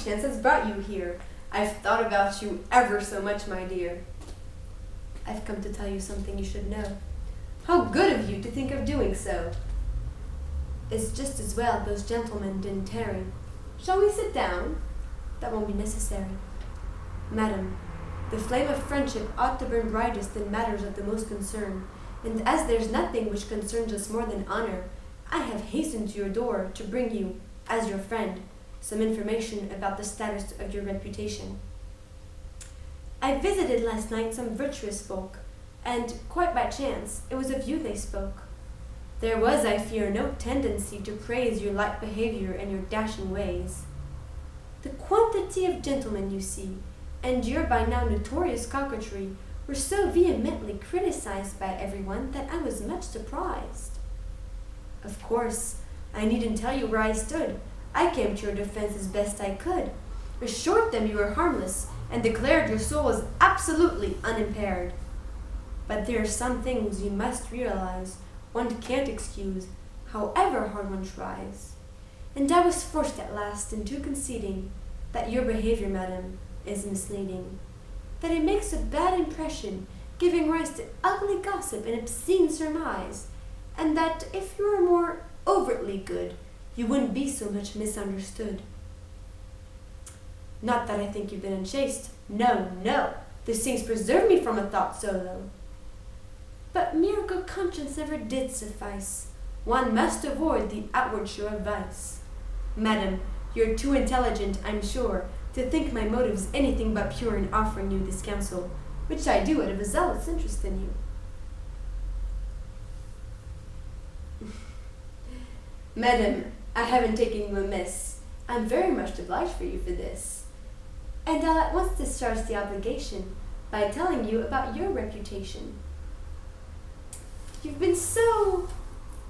chance has brought you here. I've thought about you ever so much, my dear. I've come to tell you something you should know. How good of you to think of doing so. It's just as well those gentlemen didn't tarry. Shall we sit down? That won't be necessary. Madam, the flame of friendship ought to burn brightest in matters of the most concern, and as there's nothing which concerns us more than honor, I have hastened to your door to bring you, as your friend, some information about the status of your reputation. I visited last night some virtuous folk, and, quite by chance, it was of you they spoke. There was, I fear, no tendency to praise your light behavior and your dashing ways. The quantity of gentlemen you see, and your by now notorious coquetry, were so vehemently criticized by everyone that I was much surprised. Of course, I needn't tell you where I stood. I came to your defense as best I could, assured them you were harmless, and declared your soul was absolutely unimpaired. But there are some things you must realize one can't excuse, however hard one tries. And I was forced at last into conceding that your behavior, madam, is misleading, that it makes a bad impression, giving rise to ugly gossip and obscene surmise, and that if you were more overtly good, you wouldn't be so much misunderstood. Not that I think you've been unchaste. No, no, these things preserve me from a thought so low. But mere good conscience never did suffice. One must avoid the outward show of vice. Madam, you're too intelligent, I'm sure, to think my motives anything but pure in offering you this counsel, which I do out of a zealous interest in you. Madam, I haven't taken you amiss. I'm very much obliged for you for this. And I'll at once discharge the obligation by telling you about your reputation. You've been so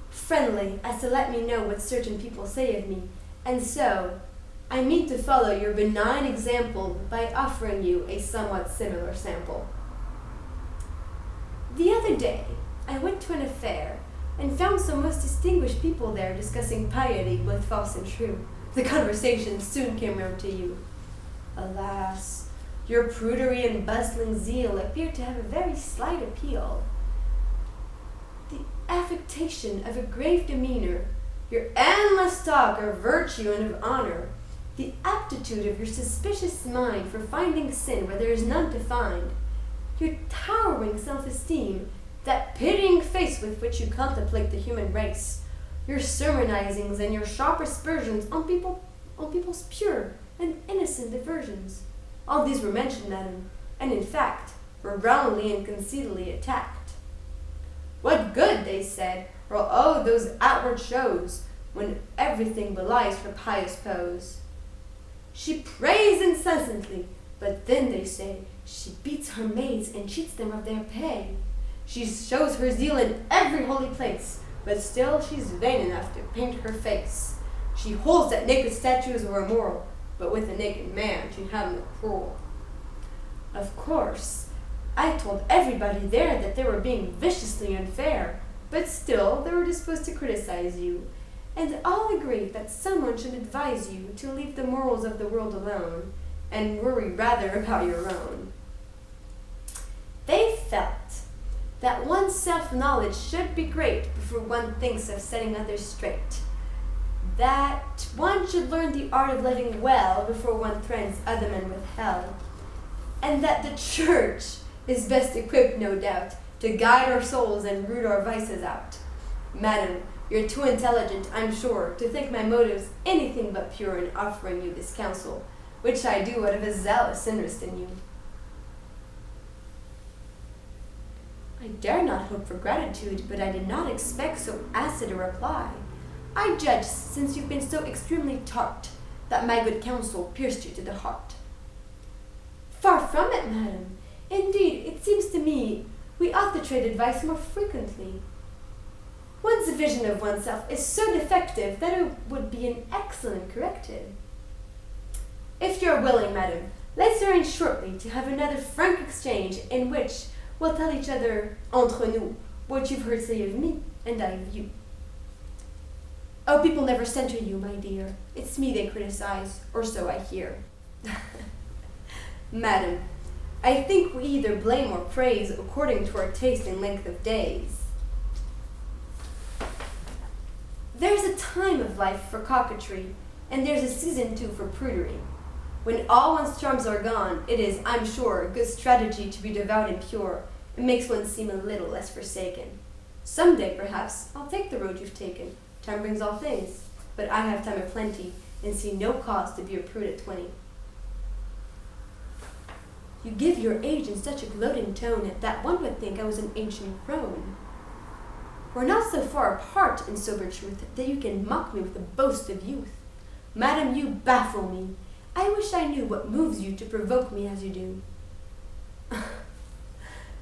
friendly as to let me know what certain people say of me, and so I mean to follow your benign example by offering you a somewhat similar sample. The other day, I went to an affair and found some most distinguished people there discussing piety, both false and true. The conversation soon came round to you. Alas, your prudery and bustling zeal appear to have a very slight appeal. The affectation of a grave demeanor, your endless talk of virtue and of honor, the aptitude of your suspicious mind for finding sin where there is none to find, your towering self-esteem, that pitying face with which you contemplate the human race, your sermonizings and your sharp aspersions on people's pure and innocent diversions. All these were mentioned, madam, and in fact were roundly and conceitedly attacked. What good, they said, are all those outward shows, when everything belies her pious pose? She prays incessantly, but then, they say, she beats her maids and cheats them of their pay. She shows her zeal in every holy place, but still she's vain enough to paint her face. She holds that naked statues were immoral, but with a naked man she'd have no quarrel. Of course, I told everybody there that they were being viciously unfair, but still they were disposed to criticize you, and all agreed that someone should advise you to leave the morals of the world alone, and worry rather about your own. They felt that one's self-knowledge should be great before one thinks of setting others straight, that one should learn the art of living well before one threatens other men with hell, and that the church is best equipped, no doubt, to guide our souls and root our vices out. Madam, you're too intelligent, I'm sure, to think my motives anything but pure in offering you this counsel, which I do out of a zealous interest in you. I dare not hope for gratitude, but I did not expect so acid a reply. I judge, since you've been so extremely tart, that my good counsel pierced you to the heart. Far from it, madam. Indeed, it seems to me we ought to trade advice more frequently. One's vision of oneself is so defective that it would be an excellent corrective. If you're willing, madam, let's arrange shortly to have another frank exchange in which we'll tell each other, entre nous, what you've heard say of me and I of you. Oh, people never censure you, my dear. It's me they criticize, or so I hear. Madam, I think we either blame or praise according to our taste and length of days. There's a time of life for coquetry, and there's a season too for prudery. When all one's charms are gone, it is, I'm sure, a good strategy to be devout and pure. It makes one seem a little less forsaken. Someday, perhaps, I'll take the road you've taken. Time brings all things, but I have time aplenty, and see no cause to be a prude at 20. You give your age in such a gloating tone that one would think I was an ancient crone. We're not so far apart in sober truth that you can mock me with the boast of youth. Madam, you baffle me. I wish I knew what moves you to provoke me as you do.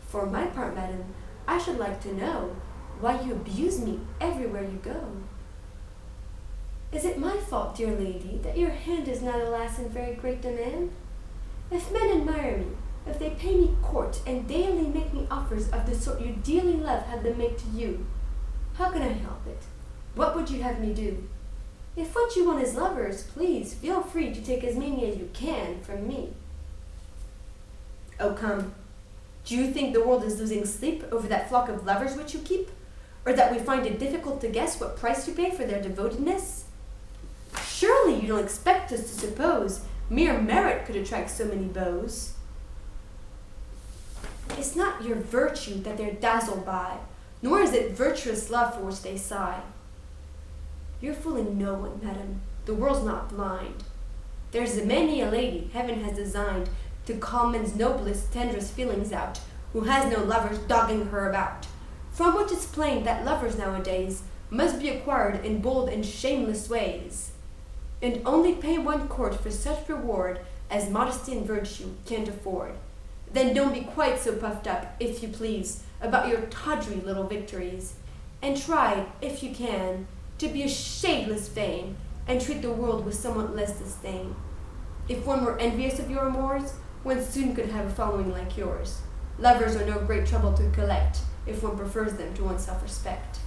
For my part, madam, I should like to know why you abuse me everywhere you go. Is it my fault, dear lady, that your hand is not, alas, in very great demand? If men admire me, if they pay me court and daily make me offers of the sort you dearly love had them make to you, how can I help it? What would you have me do? If what you want is lovers, please feel free to take as many as you can from me. Oh, come. Do you think the world is losing sleep over that flock of lovers which you keep? Or that we find it difficult to guess what price you pay for their devotedness? Surely you don't expect us to suppose mere merit could attract so many beaux. It's not your virtue that they're dazzled by, nor is it virtuous love for which they sigh. You're fooling no one, madam. The world's not blind. There's many a lady heaven has designed to call men's noblest, tenderest feelings out, who has no lovers dogging her about. From which it's plain that lovers nowadays must be acquired in bold and shameless ways, and only pay one court for such reward as modesty and virtue can't afford. Then don't be quite so puffed up, if you please, about your tawdry little victories, and try, if you can, to be a shadeless vain, and treat the world with somewhat less disdain. If one were envious of your amours, one soon could have a following like yours. Lovers are no great trouble to collect, if one prefers them to one's self-respect.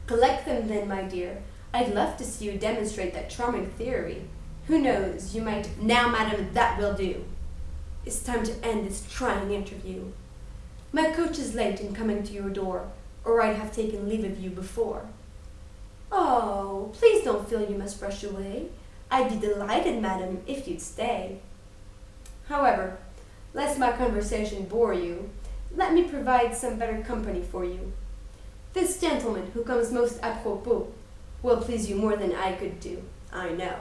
Collect them then, my dear. I'd love to see you demonstrate that charming theory. Who knows, you might, now, madam, that will do. It's time to end this trying interview. My coach is late in coming to your door, or I'd have taken leave of you before. Oh, please don't feel you must rush away. I'd be delighted, madam, if you'd stay. However, lest my conversation bore you, let me provide some better company for you. This gentleman, who comes most apropos, will please you more than I could do, I know.